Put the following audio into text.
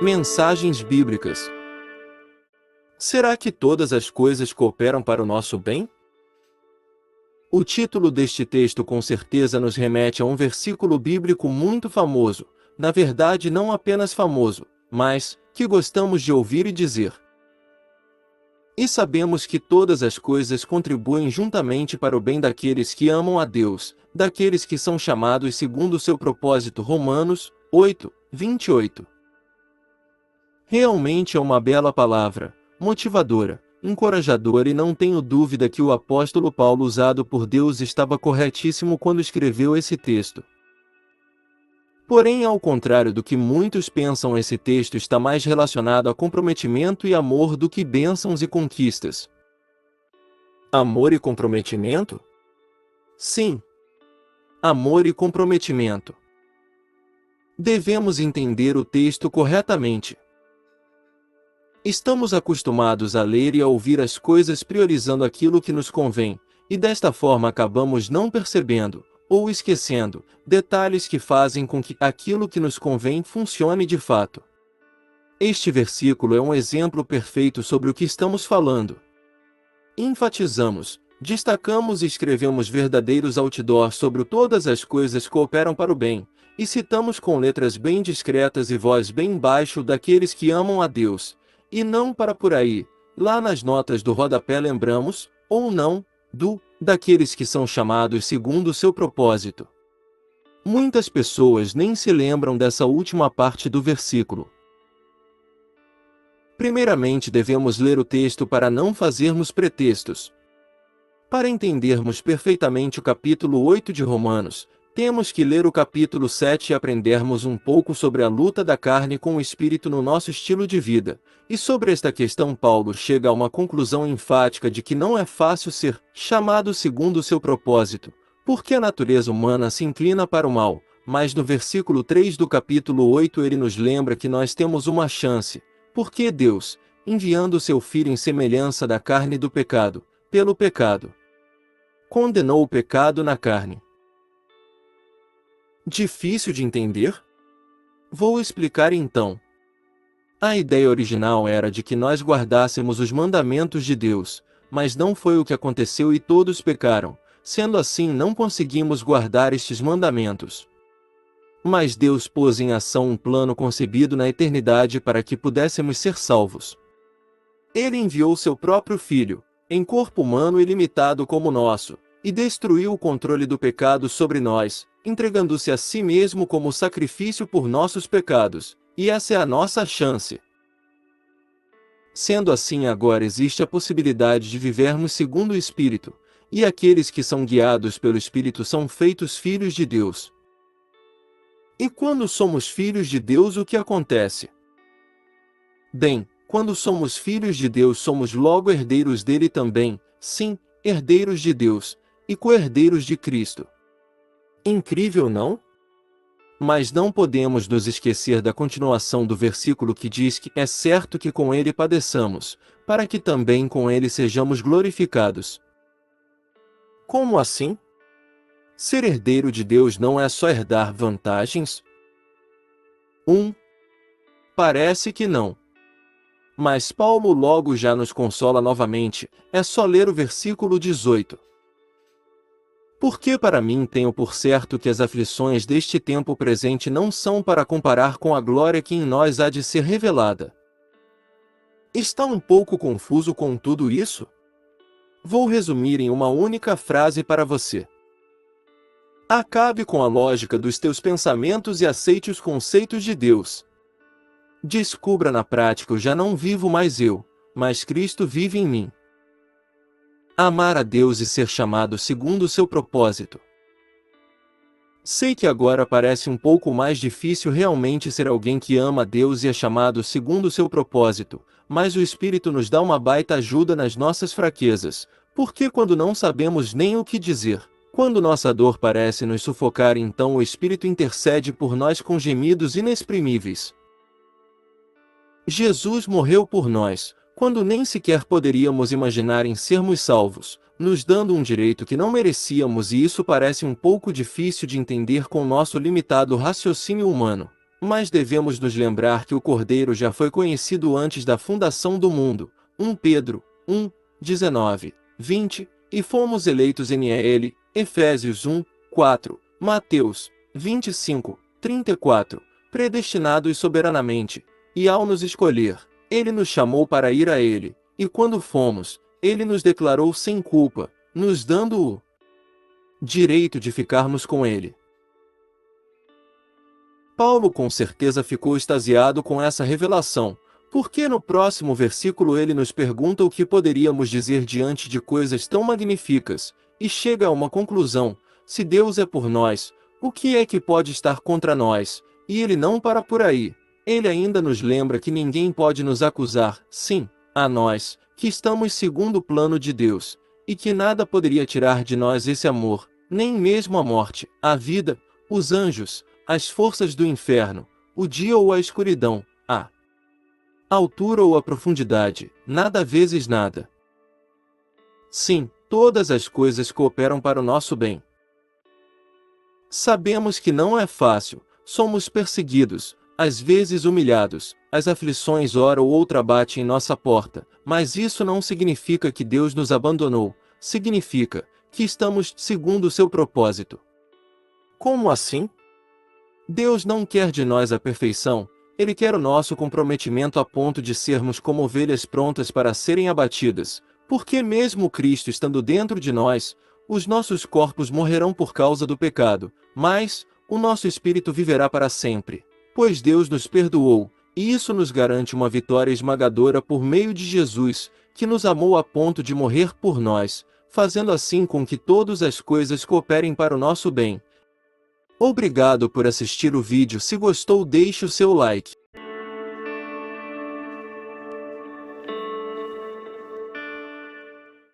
Mensagens bíblicas. Será que todas as coisas cooperam para o nosso bem? O título deste texto com certeza nos remete a um versículo bíblico muito famoso, na verdade não apenas famoso, mas que gostamos de ouvir e dizer. E sabemos que todas as coisas contribuem juntamente para o bem daqueles que amam a Deus, daqueles que são chamados segundo o seu propósito. Romanos 8, 28. Realmente é uma bela palavra, motivadora, encorajadora, e não tenho dúvida que o apóstolo Paulo, usado por Deus, estava corretíssimo quando escreveu esse texto. Porém, ao contrário do que muitos pensam, esse texto está mais relacionado a comprometimento e amor do que bênçãos e conquistas. Amor e comprometimento? Sim. Amor e comprometimento. Devemos entender o texto corretamente. Estamos acostumados a ler e a ouvir as coisas priorizando aquilo que nos convém, e desta forma acabamos não percebendo, ou esquecendo, detalhes que fazem com que aquilo que nos convém funcione de fato. Este versículo é um exemplo perfeito sobre o que estamos falando. Enfatizamos, destacamos e escrevemos verdadeiros outdoors sobre todas as coisas cooperam para o bem, e citamos com letras bem discretas e voz bem baixo daqueles que amam a Deus, e não para por aí. Lá nas notas do rodapé lembramos, ou não, daqueles que são chamados segundo o seu propósito. Muitas pessoas nem se lembram dessa última parte do versículo. Primeiramente devemos ler o texto para não fazermos pretextos. Para entendermos perfeitamente o capítulo 8 de Romanos, temos que ler o capítulo 7 e aprendermos um pouco sobre a luta da carne com o espírito no nosso estilo de vida. E sobre esta questão Paulo chega a uma conclusão enfática de que não é fácil ser chamado segundo o seu propósito, porque a natureza humana se inclina para o mal, mas no versículo 3 do capítulo 8 ele nos lembra que nós temos uma chance, porque Deus, enviando seu Filho em semelhança da carne do pecado, pelo pecado, condenou o pecado na carne. Difícil de entender? Vou explicar então. A ideia original era de que nós guardássemos os mandamentos de Deus, mas não foi o que aconteceu e todos pecaram. Sendo assim, não conseguimos guardar estes mandamentos. Mas Deus pôs em ação um plano concebido na eternidade para que pudéssemos ser salvos. Ele enviou seu próprio Filho, em corpo humano ilimitado como o nosso, e destruiu o controle do pecado sobre nós, entregando-se a si mesmo como sacrifício por nossos pecados, e essa é a nossa chance. Sendo assim, agora existe a possibilidade de vivermos segundo o Espírito, e aqueles que são guiados pelo Espírito são feitos filhos de Deus. E quando somos filhos de Deus, o que acontece? Bem, quando somos filhos de Deus, somos logo herdeiros dele também, sim, herdeiros de Deus, e co-herdeiros de Cristo. Incrível, não? Mas não podemos nos esquecer da continuação do versículo que diz que é certo que com ele padeçamos, para que também com ele sejamos glorificados. Como assim? Ser herdeiro de Deus não é só herdar vantagens? Parece que não. Mas Paulo logo já nos consola novamente, é só ler o versículo 18. Porque para mim tenho por certo que as aflições deste tempo presente não são para comparar com a glória que em nós há de ser revelada. Está um pouco confuso com tudo isso? Vou resumir em uma única frase para você. Acabe com a lógica dos teus pensamentos e aceite os conceitos de Deus. Descubra na prática: eu já não vivo mais eu, mas Cristo vive em mim. Amar a Deus e ser chamado segundo o seu propósito. Sei que agora parece um pouco mais difícil realmente ser alguém que ama a Deus e é chamado segundo o seu propósito, mas o Espírito nos dá uma baita ajuda nas nossas fraquezas, porque quando não sabemos nem o que dizer, quando nossa dor parece nos sufocar, então o Espírito intercede por nós com gemidos inexprimíveis. Jesus morreu por nós, quando nem sequer poderíamos imaginar em sermos salvos, nos dando um direito que não merecíamos, e isso parece um pouco difícil de entender com nosso limitado raciocínio humano. Mas devemos nos lembrar que o Cordeiro já foi conhecido antes da fundação do mundo. 1 Pedro 1, 19, 20, e fomos eleitos em ele, Efésios 1, 4, Mateus 25, 34, predestinados soberanamente, e ao nos escolher, ele nos chamou para ir a ele, e quando fomos, ele nos declarou sem culpa, nos dando o direito de ficarmos com ele. Paulo com certeza ficou extasiado com essa revelação, porque no próximo versículo ele nos pergunta o que poderíamos dizer diante de coisas tão magníficas, e chega a uma conclusão: se Deus é por nós, o que é que pode estar contra nós? E ele não para por aí. Ele ainda nos lembra que ninguém pode nos acusar, sim, a nós, que estamos segundo o plano de Deus, e que nada poderia tirar de nós esse amor, nem mesmo a morte, a vida, os anjos, as forças do inferno, o dia ou a escuridão, a altura ou a profundidade, nada vezes nada. Sim, todas as coisas cooperam para o nosso bem. Sabemos que não é fácil, somos perseguidos, às vezes humilhados, as aflições hora ou outra batem em nossa porta, mas isso não significa que Deus nos abandonou, significa que estamos segundo o seu propósito. Como assim? Deus não quer de nós a perfeição, Ele quer o nosso comprometimento a ponto de sermos como ovelhas prontas para serem abatidas, porque mesmo Cristo estando dentro de nós, os nossos corpos morrerão por causa do pecado, mas o nosso espírito viverá para sempre, pois Deus nos perdoou, e isso nos garante uma vitória esmagadora por meio de Jesus, que nos amou a ponto de morrer por nós, fazendo assim com que todas as coisas cooperem para o nosso bem. Obrigado por assistir o vídeo. Se gostou, deixe o seu like.